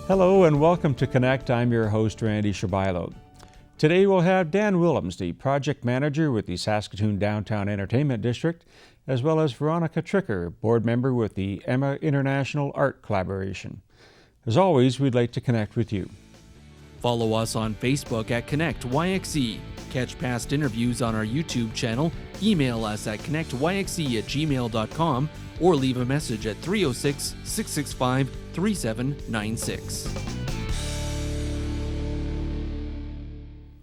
Hello and welcome to Connect. I'm your host, Randy Shabilo. Today we'll have Dan Willems, the project manager with the Saskatoon Downtown Entertainment District, as well as Veronica Tricker, board member with the Emma International Art Collaboration. As always, we'd like to connect with you. Follow us on Facebook at Connect YXE. Catch past interviews on our YouTube channel, email us at connectyxe@gmail.com, or leave a message at 306-665-3796.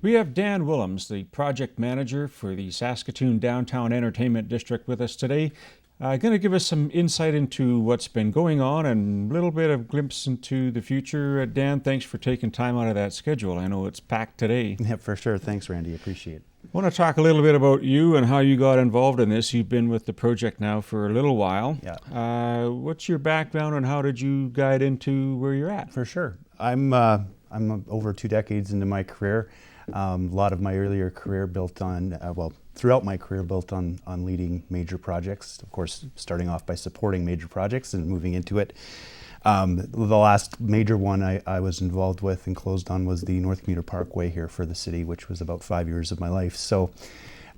We have Dan Willems, the project manager for the Saskatoon Downtown Entertainment District, with us today. Going to give us some insight into what's been going on and a little bit of glimpse into the future. Dan, thanks for taking time out of that schedule. I know it's packed today. Yeah, for sure. Thanks, Randy. Appreciate it. I want to talk a little bit about you and how you got involved in this. You've been with the project now for a little while. Yeah. What's your background and how did you guide into where you're at? For sure. I'm over 2 decades into my career. A lot of my earlier career built on, throughout my career built on leading major projects. Of course, starting off by supporting major projects and moving into it. The last major one I was involved with and closed on was the North Commuter Parkway here for the city, which was about 5 years of my life. So,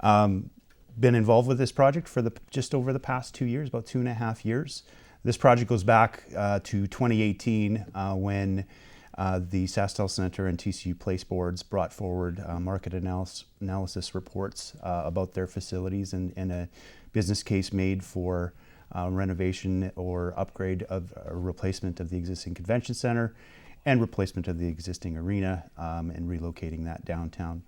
been involved with this project for just over the past 2 years, about 2.5 years. This project goes back to 2018 when the SaskTel Centre and TCU Place boards brought forward market analysis reports about their facilities and a business case made for renovation or upgrade of or replacement of the existing convention center and replacement of the existing arena and relocating that downtown.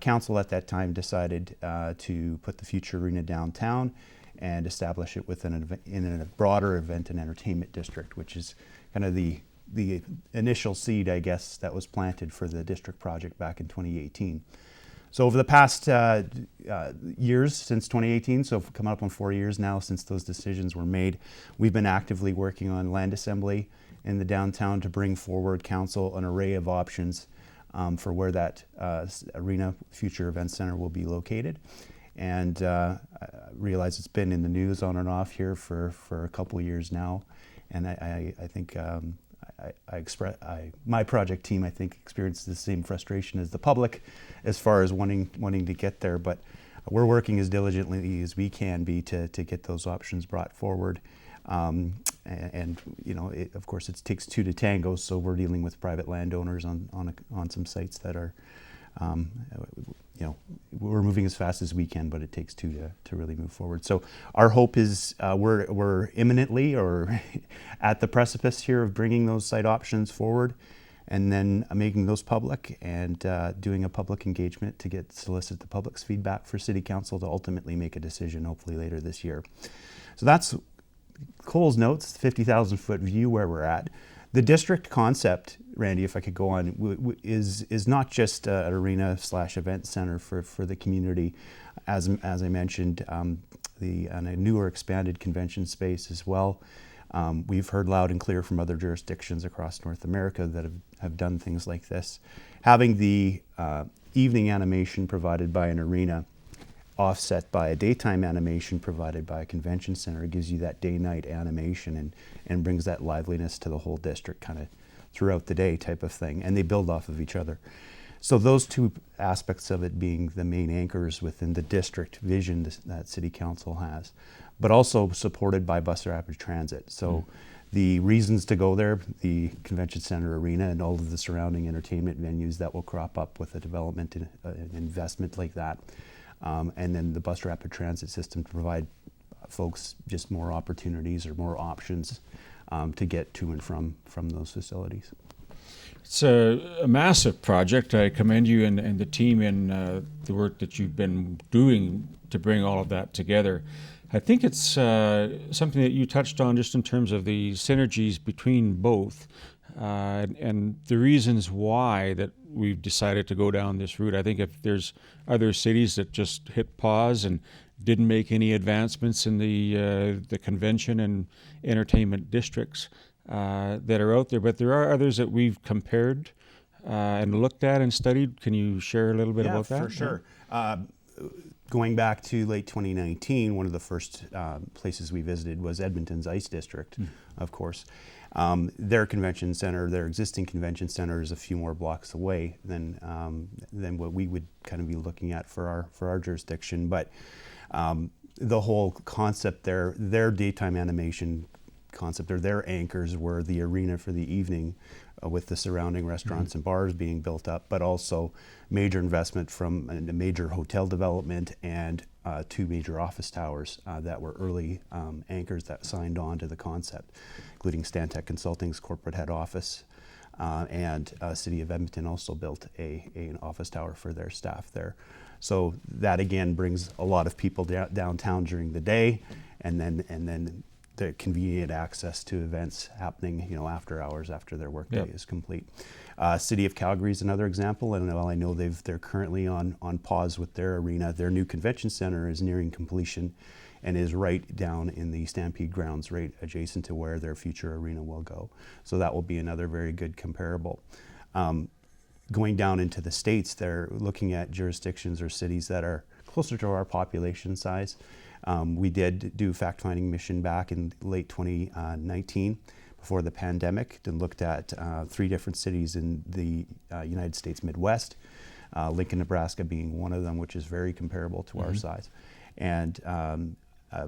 Council at that time decided to put the future arena downtown and establish it in a broader event and entertainment district, which is kind of the initial seed, I guess, that was planted for the district project back in 2018. So over the past years since 2018, so coming up on 4 years now since those decisions were made, we've been actively working on land assembly in the downtown to bring forward council an array of options for where that arena future event center will be located. And I realize it's been in the news on and off here for a couple of years now, and I think my project team, I think, experienced the same frustration as the public as far as wanting to get there, but we're working as diligently as we can be to get those options brought forward. And you know, of course, it takes two to tango, so we're dealing with private landowners on some sites that are, you know, we're moving as fast as we can, but it takes two to really move forward. So our hope is we're imminently or at the precipice here of bringing those site options forward and then making those public and doing a public engagement to solicit the public's feedback for City Council to ultimately make a decision hopefully later this year. So that's Cole's notes, 50,000 foot view where we're at. The district concept, Randy, if I could go on, is not just an arena/event center for the community. As I mentioned, and a newer expanded convention space as well. We've heard loud and clear from other jurisdictions across North America that have done things like this. Having the evening animation provided by an arena offset by a daytime animation provided by a convention center gives you that day-night animation and brings that liveliness to the whole district kind of throughout the day type of thing, and they build off of each other. So those two aspects of it being the main anchors within the district vision that City Council has, but also supported by bus rapid transit. So the reasons to go there, the convention center arena and all of the surrounding entertainment venues that will crop up with a development investment like that. And then the bus rapid transit system to provide folks just more opportunities or more options to get to and from those facilities. It's a massive project. I commend you and the team in the work that you've been doing to bring all of that together. I think it's something that you touched on just in terms of the synergies between both and the reasons why that we've decided to go down this route. I think if there's other cities that just hit pause and didn't make any advancements in the convention and entertainment districts that are out there, but there are others that we've compared and looked at and studied. Can you share a little bit about that? For sure. Going back to late 2019, one of the first places we visited was Edmonton's Ice District, of course. Their convention center, their existing convention center, is a few more blocks away than what we would kind of be looking at for our jurisdiction. But the whole concept there, their daytime animation concept, or their anchors were the arena for the evening, with the surrounding restaurants and bars being built up, but also major investment from a major hotel development and 2 major office towers that were early anchors that signed on to the concept, including Stantec Consulting's corporate head office, and City of Edmonton also built an office tower for their staff there. So that again brings a lot of people downtown during the day, and then the convenient access to events happening, after hours, after their workday is complete. City of Calgary is another example, and while I know they're currently on pause with their arena, their new convention center is nearing completion and is right down in the Stampede grounds, right adjacent to where their future arena will go. So that will be another very good comparable. Going down into the States, they're looking at jurisdictions or cities that are closer to our population size. We did do a fact-finding mission back in late 2019 before the pandemic, and looked at 3 different cities in the United States Midwest, Lincoln, Nebraska being one of them, which is very comparable to our size, and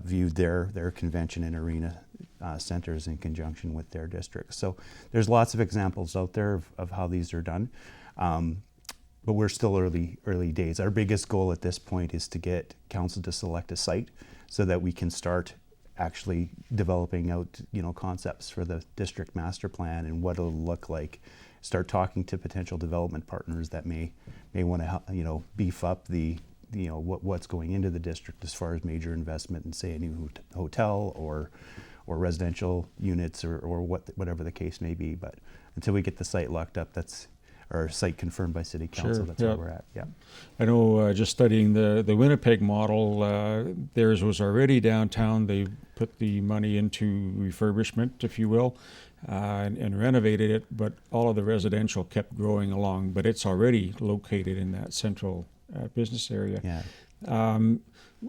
viewed their convention and arena centers in conjunction with their districts. So there's lots of examples out there of how these are done. But we're still early days. Our biggest goal at this point is to get council to select a site so that we can start actually developing out, concepts for the district master plan and what it'll look like. Start talking to potential development partners that may want to, beef up the, what's going into the district as far as major investment in, say, a new hotel or residential units or whatever the case may be. But until we get the site locked up, or site confirmed by City Council, that's where we're at. Yeah, I know. Just studying the Winnipeg model, theirs was already downtown. They put the money into refurbishment, if you will, and renovated it. But all of the residential kept growing along. But it's already located in that central business area. Yeah.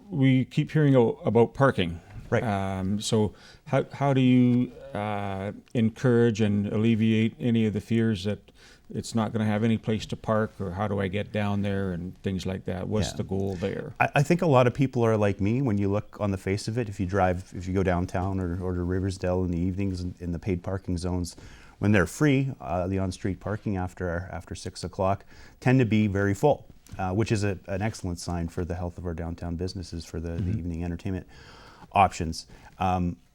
We keep hearing about parking. Right. So how do you encourage and alleviate any of the fears that it's not going to have any place to park, or how do I get down there and things like that? What's the goal there? I think a lot of people are like me. When you look on the face of it, if you go downtown or to Riversdale in the evenings in the paid parking zones, when they're free, the on-street parking after 6 o'clock tend to be very full, which is an excellent sign for the health of our downtown businesses, for the evening entertainment options.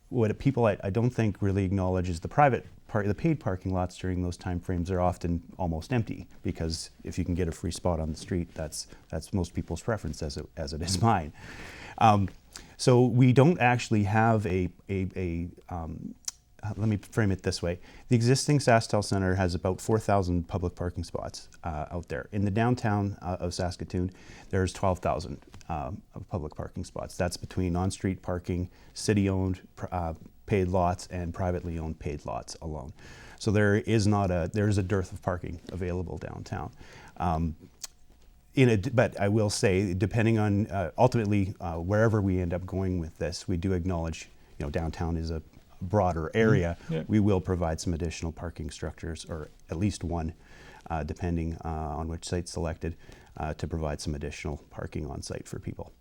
What people I don't think really acknowledge is the paid parking lots during those time frames are often almost empty, because if you can get a free spot on the street, that's most people's preference, as it is mine. So we don't actually have let me frame it this way. The existing SaskTel Center has about 4,000 public parking spots out there. In the downtown of Saskatoon, there's 12,000 public parking spots. That's between on-street parking, city-owned paid lots, and privately owned paid lots alone. So there is a dearth of parking available downtown. But I will say, depending on ultimately wherever we end up going with this, we do acknowledge, downtown is a broader area. We will provide some additional parking structures, or at least one, depending on which site's selected, to provide some additional parking on site for people.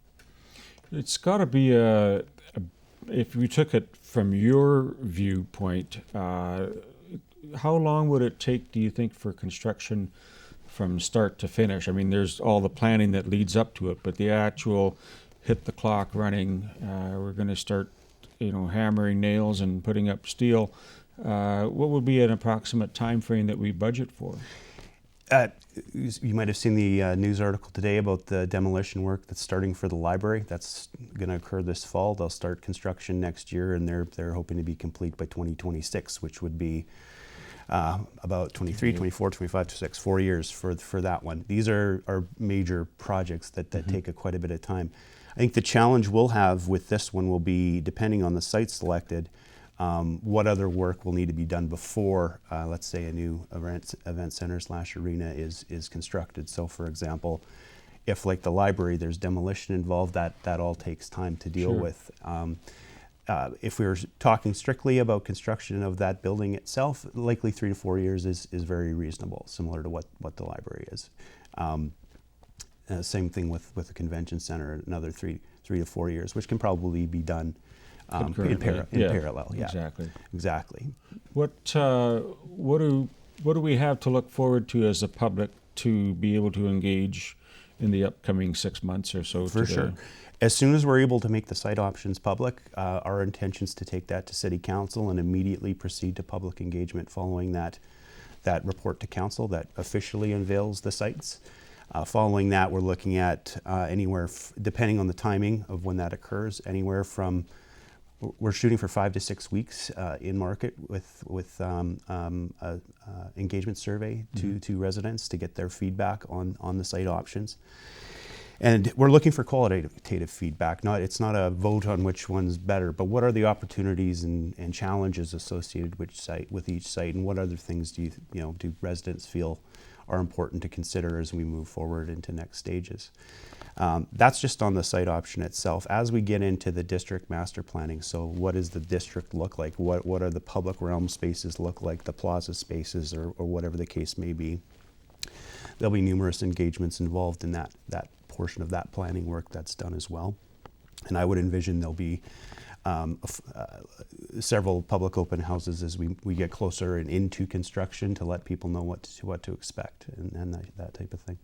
It's got to be if we took it from your viewpoint, how long would it take, do you think, for construction from start to finish? I mean, there's all the planning that leads up to it, but the actual hit the clock running, we're going to start, hammering nails and putting up steel. What would be an approximate time frame that we budget for? You might have seen the news article today about the demolition work that's starting for the library. That's going to occur this fall. They'll start construction next year, and they're hoping to be complete by 2026, which would be about 23, 24, 25, 26, 4 years for that one. These are major projects that take quite a bit of time. I think the challenge we'll have with this one will be, depending on the site selected, what other work will need to be done before, let's say, a new event center / arena is constructed. So, for example, if, like the library, there's demolition involved, that all takes time to deal with. if we were talking strictly about construction of that building itself, likely 3 to 4 years is very reasonable, similar to what the library is. Same thing with the convention center, another 3 to 4 years, which can probably be done in parallel. Yeah, exactly. What do we have to look forward to as a public to be able to engage in the upcoming 6 months or so? For sure. As soon as we're able to make the site options public, our intention is to take that to City Council and immediately proceed to public engagement following that report to Council that officially unveils the sites. Following that, we're looking at anywhere, depending on the timing of when that occurs, anywhere from, we're shooting for 5 to 6 weeks in market with engagement survey to residents to get their feedback on the site options. And we're looking for qualitative feedback. It's not a vote on which one's better, but what are the opportunities and challenges associated with each site, and what other things do do residents feel are important to consider as we move forward into next stages. That's just on the site option itself. As we get into the district master planning, so what does the district look like? What are the public realm spaces look like, the plaza spaces, or whatever the case may be? There'll be numerous engagements involved in that portion of that planning work that's done as well. And I would envision there'll be several public open houses as we get closer and into construction to let people know what to expect and that type of thing.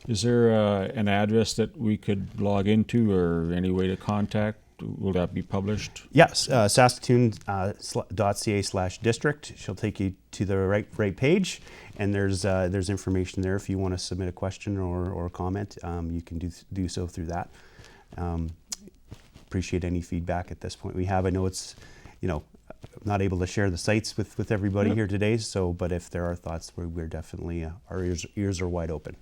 Is there an address that we could log into or any way to contact? Will that be published? Yes, saskatoon.ca/district. She'll take you to the right page, and there's information there if you want to submit a question or comment. You can do so through that. Appreciate any feedback at this point. I know it's, not able to share the sites with everybody here today. But if there are thoughts, we're definitely our ears are wide open.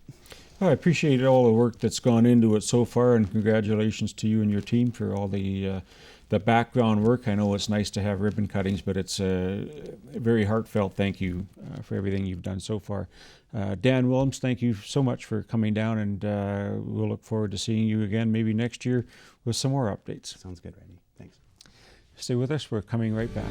Well, I appreciate all the work that's gone into it so far, and congratulations to you and your team for all the background work. I know it's nice to have ribbon cuttings, but it's a very heartfelt thank you for everything you've done so far. Dan Willems, thank you so much for coming down, and we'll look forward to seeing you again maybe next year with some more updates. Sounds good, Randy. Thanks. Stay with us. We're coming right back.